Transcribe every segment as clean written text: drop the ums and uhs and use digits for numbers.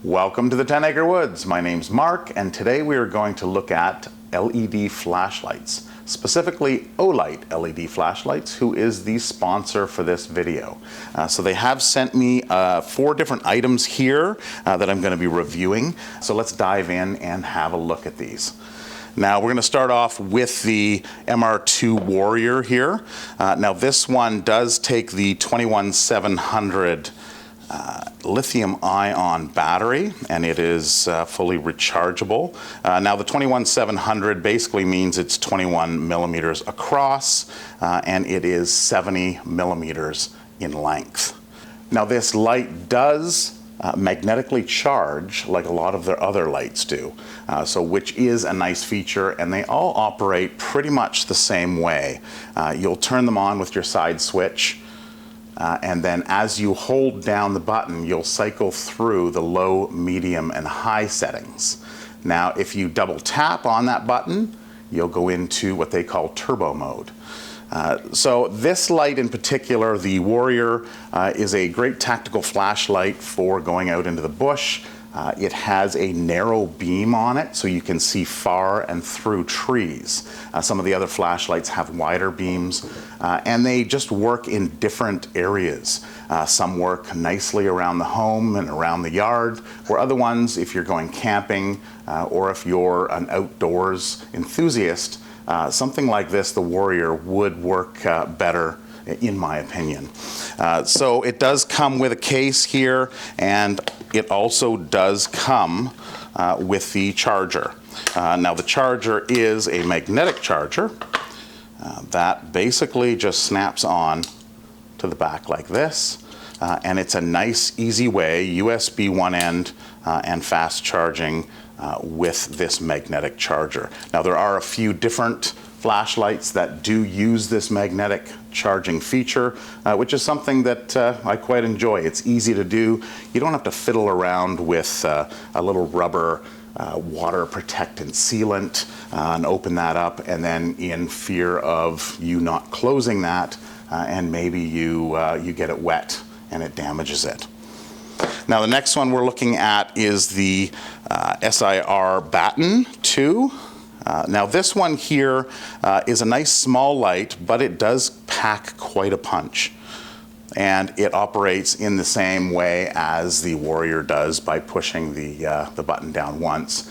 Welcome to the 10 Acre Woods. My name's Mark, and today we are going to look at LED flashlights, specifically Olight LED flashlights, who is the sponsor for this video. So they have sent me 4 different items here that I'm going to be reviewing. So let's dive in and have a look at these. Now we're going to start off with the MR2 Warrior here. Now this one does take the 21700 lithium-ion battery, and it is fully rechargeable. Now the 21700 basically means it's 21 millimeters across, and it is 70 millimeters in length. Now this light does magnetically charge like a lot of their other lights do, which is a nice feature, and they all operate pretty much the same way. You'll turn them on with your side switch, and then as you hold down the button, you'll cycle through the low, medium, and high settings. Now, if you double tap on that button, you'll go into what they call turbo mode. So this light in particular, the Warrior, is a great tactical flashlight for going out into the bush. It has a narrow beam on it, so you can see far and through trees. Some of the other flashlights have wider beams, and they just work in different areas. Some work nicely around the home and around the yard, where other ones, if you're going camping or if you're an outdoors enthusiast, something like this, the Warrior, would work better, in my opinion. So it does come with a case here, and it also does come with the charger. Now the charger is a magnetic charger that basically just snaps on to the back like this, and it's a nice, easy way, USB one end and fast charging with this magnetic charger. Now there are a few different flashlights that do use this magnetic charging feature, which is something that I quite enjoy. It's easy to do. You don't have to fiddle around with a little rubber water protectant sealant and open that up, and then in fear of you not closing that and maybe you get it wet and it damages it. Now the next one we're looking at is the S1R Baton 2. Now this one here is a nice small light, but it does pack quite a punch. And it operates in the same way as the Warrior does, by pushing the button down once,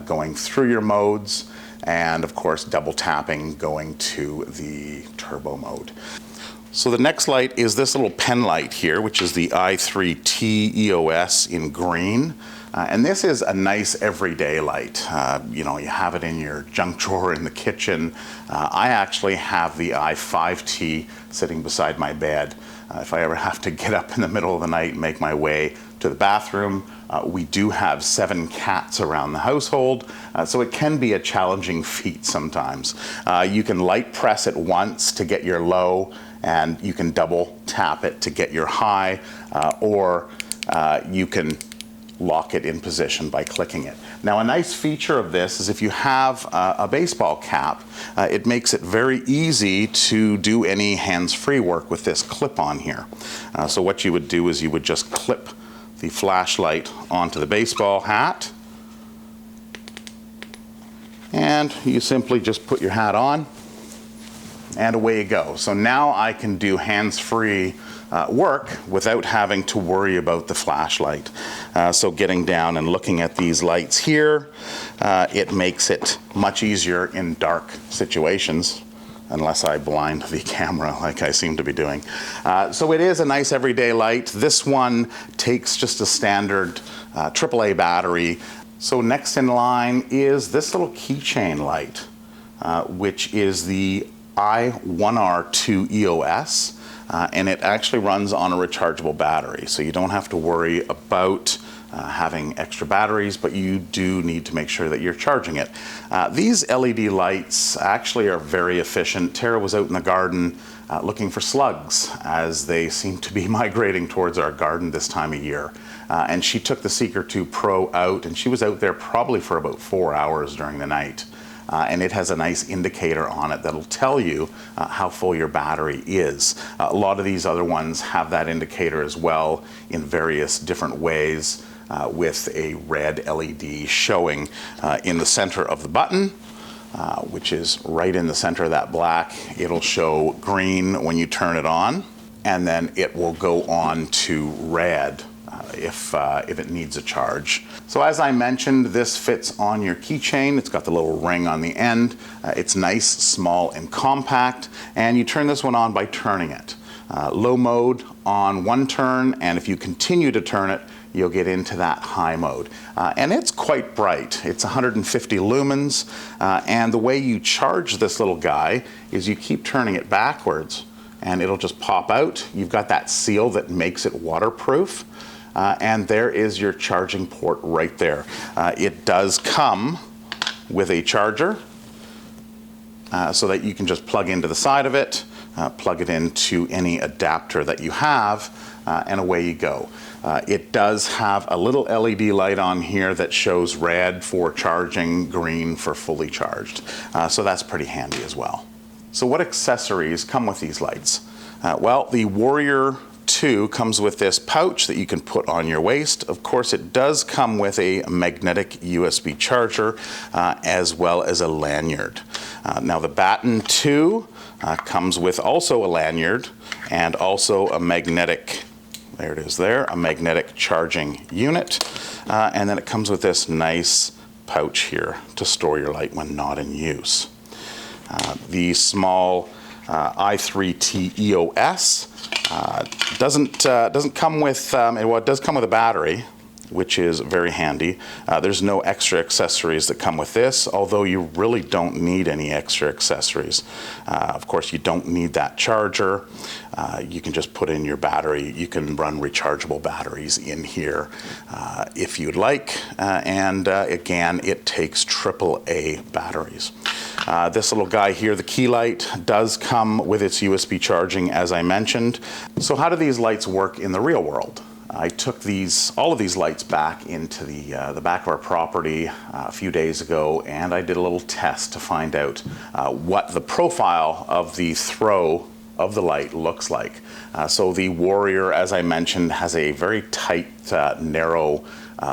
going through your modes, and of course double tapping going to the turbo mode. So the next light is this little pen light here, which is the i3T EOS in green. And this is a nice everyday light. You know, you have it in your junk drawer in the kitchen. I actually have the i3T sitting beside my bed. If I ever have to get up in the middle of the night and make my way to the bathroom, we do have 7 cats around the household, so it can be a challenging feat sometimes. You can light press it once to get your low, and you can double tap it to get your high, or you can lock it in position by clicking it. Now a nice feature of this is if you have a baseball cap, it makes it very easy to do any hands-free work with this clip on here. So what you would do is you would just clip the flashlight onto the baseball hat, and you simply just put your hat on, and away you go. So now I can do hands-free work without having to worry about the flashlight. So getting down and looking at these lights here, it makes it much easier in dark situations, unless I blind the camera like I seem to be doing. So it is a nice everyday light. This one takes just a standard AAA battery. So next in line is this little keychain light, which is the i1R 2 EOS. And it actually runs on a rechargeable battery, so you don't have to worry about having extra batteries, but you do need to make sure that you're charging it. These LED lights actually are very efficient. Tara was out in the garden looking for slugs, as they seem to be migrating towards our garden this time of year. And she took the Seeker 2 Pro out, and she was out there probably for about 4 hours during the night. And it has a nice indicator on it that'll tell you how full your battery is. A lot of these other ones have that indicator as well in various different ways. with a red LED showing in the center of the button, which is right in the center of that black. It'll show green when you turn it on, and then it will go on to red if it needs a charge. So as I mentioned, this fits on your keychain. It's got the little ring on the end. It's nice, small, and compact, and you turn this one on by turning it. Low mode on one turn, and if you continue to turn it, you'll get into that high mode. And it's quite bright. It's 150 lumens, and the way you charge this little guy is you keep turning it backwards, and it'll just pop out. You've got that seal that makes it waterproof. And there is your charging port right there. It does come with a charger so that you can just plug into the side of it, plug it into any adapter that you have, and away you go. It does have a little LED light on here that shows red for charging, green for fully charged. So that's pretty handy as well. So what accessories come with these lights? Well, the Warrior 2 comes with this pouch that you can put on your waist. Of course, it does come with a magnetic USB charger as well as a lanyard. Now the Baton 2 comes with also a lanyard and also a magnetic, there it is there, a magnetic charging unit. And then it comes with this nice pouch here to store your light when not in use. The small i3T EOS doesn't come with, well, it does come with a battery, which is very handy. There's no extra accessories that come with this, although you really don't need any extra accessories. Of course, you don't need that charger. You can just put in your battery. You can run rechargeable batteries in here if you'd like. And again, it takes AAA batteries. This little guy here, the key light, does come with its USB charging, as I mentioned. So how do these lights work in the real world? I took all of these lights back into the back of our property a few days ago, and I did a little test to find out what the profile of the throw of the light looks like. So the Warrior, as I mentioned, has a very tight, narrow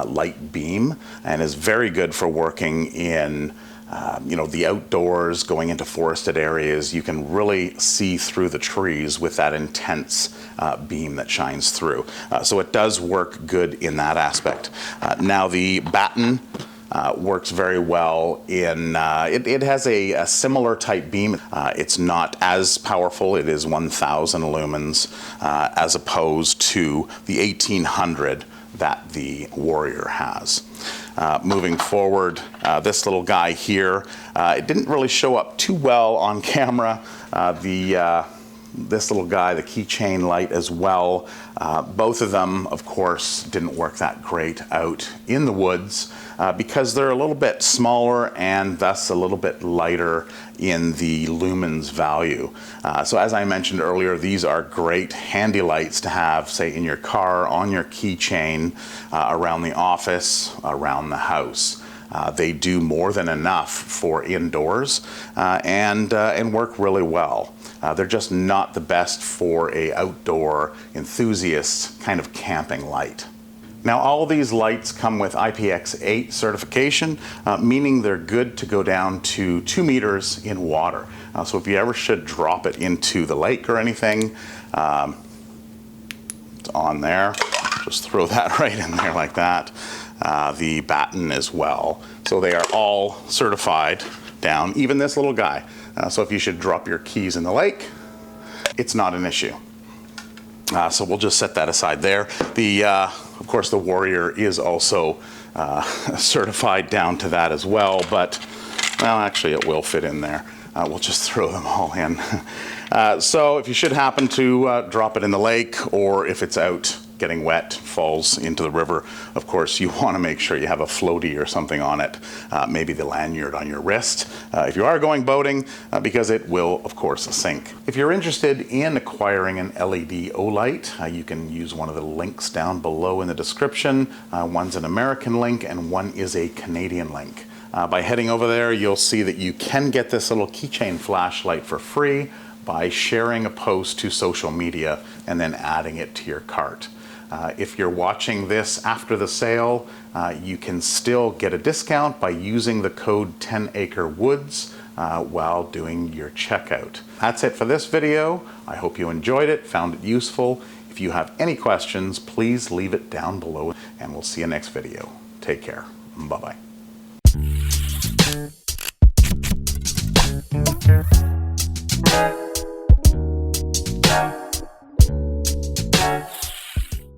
light beam and is very good for working in the outdoors, going into forested areas. You can really see through the trees with that intense beam that shines through. So it does work good in that aspect. Now the Baton works very well in, it has a similar type beam. It's not as powerful. It is 1000 lumens as opposed to the 1800 that the Warrior has. Moving forward, this little guy here, it didn't really show up too well on camera. This little guy, the keychain light as well, both of them, of course, didn't work that great out in the woods because they're a little bit smaller and thus a little bit lighter in the lumens value. So as I mentioned earlier, these are great handy lights to have, say, in your car, on your keychain, around the office, around the house. They do more than enough for indoors and work really well. They're just not the best for a outdoor enthusiast kind of camping light. Now all of these lights come with IPX8 certification, meaning they're good to go down to 2 meters in water. So if you ever should drop it into the lake or anything, it's on there. Just throw that right in there like that. The Baton as well. So they are all certified down, even this little guy. So if you should drop your keys in the lake, it's not an issue. So we'll just set that aside there. Of course, the Warrior is also certified down to that as well, but, well, actually it will fit in there. We'll just throw them all in. So if you should happen to drop it in the lake, or if it's out getting wet, falls into the river, of course you want to make sure you have a floaty or something on it, maybe the lanyard on your wrist if you are going boating, because it will of course sink. If you're interested in acquiring an LED Olight, you can use one of the links down below in the description. One's an American link and one is a Canadian link. By heading over there, you'll see that you can get this little keychain flashlight for free by sharing a post to social media and then adding it to your cart. If you're watching this after the sale, you can still get a discount by using the code 10acrewoods while doing your checkout. That's it for this video. I hope you enjoyed it, found it useful. If you have any questions, please leave it down below, and we'll see you next video. Take care. Bye-bye.